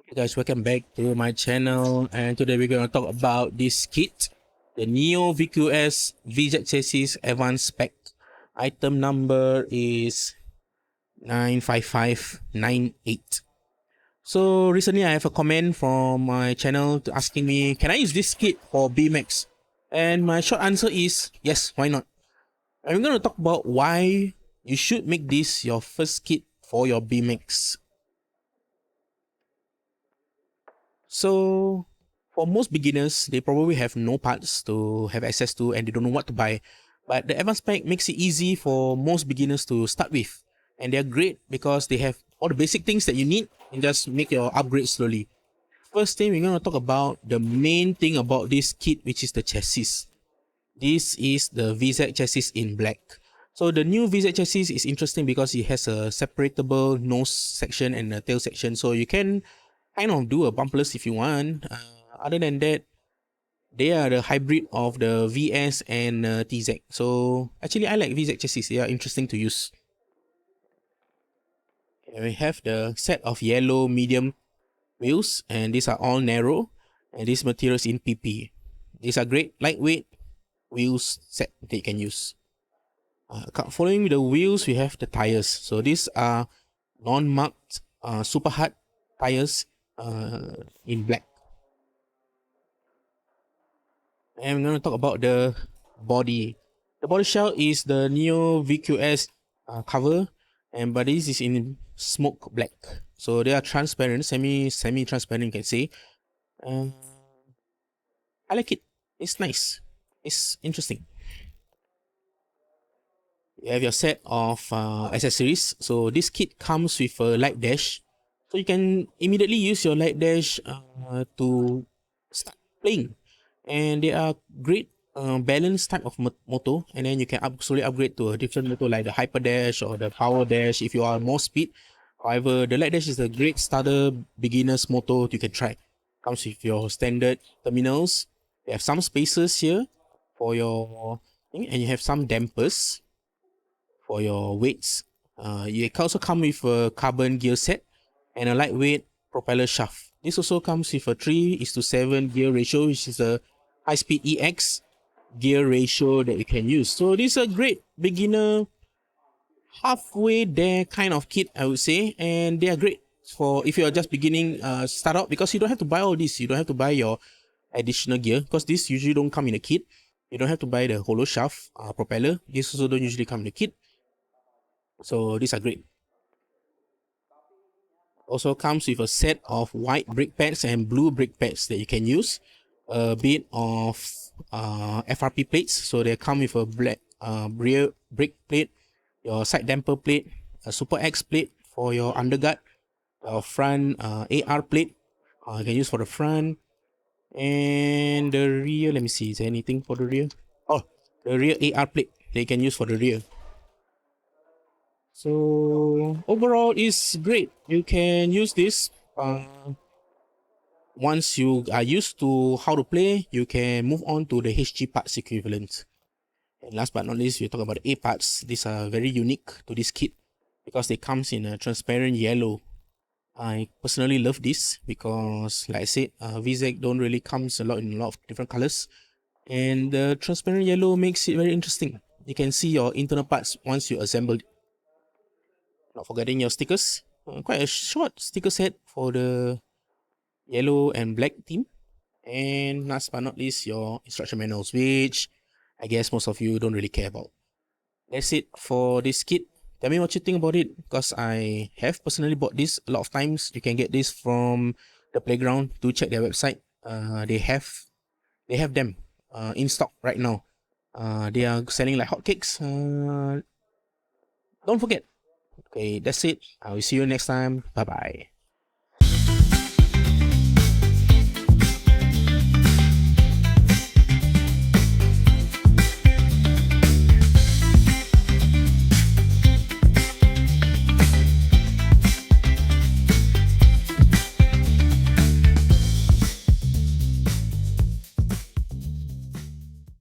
Hey guys, welcome back to my channel, and today we're going to talk about this kit, the Neo VQS VZ chassis advanced spec. Item number is 95598. So recently I have a comment from my channel asking me, can I use this kit for BMX? And my short answer is yes, why not? I'm going to talk about why you should make this your first kit for your BMX. So for most beginners, they probably have no parts to have access to and they don't know what to buy. But the advanced pack makes it easy for most beginners to start with. And they're great because they have all the basic things that you need and just make your upgrade slowly. First thing, we're going to talk about the main thing about this kit, which is the chassis. This is the VZ chassis in black. So the new VZ chassis is interesting because it has a separatable nose section and a tail section. So you can kind of do a bumperless if you want. Other than that, they are the hybrid of the VS and TZ. So actually I like VZ chassis. They are interesting to use. Okay, we have the set of yellow medium wheels, and these are all narrow, and these materials in PP. These are great lightweight wheels set that you can use. Following the wheels, we have the tires. So these are non-marked super hard tires in black. And I'm going to talk about the body. The body shell is the Neo VQS cover, but this is in smoke black. So they are transparent, semi-transparent, you can say. I like it. It's nice. It's interesting. You have your set of accessories. So this kit comes with a light dash. So you can immediately use your light dash to start playing. And they are great balanced type of motor, and then you can slowly upgrade to a different motor like the hyper dash or the power dash if you are more speed. However, the light dash is a great starter beginners motor you can try. Comes with your standard terminals. You have some spacers here for your thing, and you have some dampers for your weights. You can also come with a carbon gear set and a lightweight propeller shaft. This also comes with a 3:7 gear ratio, which is a high-speed EX gear ratio that you can use. So this is a great beginner, halfway there kind of kit, I would say, and they are great for if you are just beginning start out, because you don't have to buy all this. You don't have to buy your additional gear because this usually don't come in a kit. You don't have to buy the hollow shaft propeller. This also don't usually come in the kit. So these are great. Also comes with a set of white brake pads and blue brake pads that you can use. A bit of FRP plates, so they come with a black rear brake plate, your side damper plate, a Super X plate for your underguard, your front AR plate you can use for the front, and the rear. Let me see, is there anything for the rear? Oh, the rear AR plate they can use for the rear. So overall, it's great. You can use this. Once you are used to how to play, you can move on to the HG parts equivalent. And last but not least, we talk about the A parts. These are very unique to this kit because they comes in a transparent yellow. I personally love this because, like I said, VZ don't really comes in a lot of different colors, and the transparent yellow makes it very interesting. You can see your internal parts once you assemble it. Not forgetting your stickers. Quite a short sticker set for the yellow and black theme. And last but not least, your instruction manuals, which I guess most of you don't really care about. That's it for this kit. Tell me what you think about it, because I have personally bought this a lot of times. You can get this from the playground. Do check their website. They have them in stock right now. They are selling like hotcakes. Don't forget. Okay, that's it. I will see you next time. Bye bye.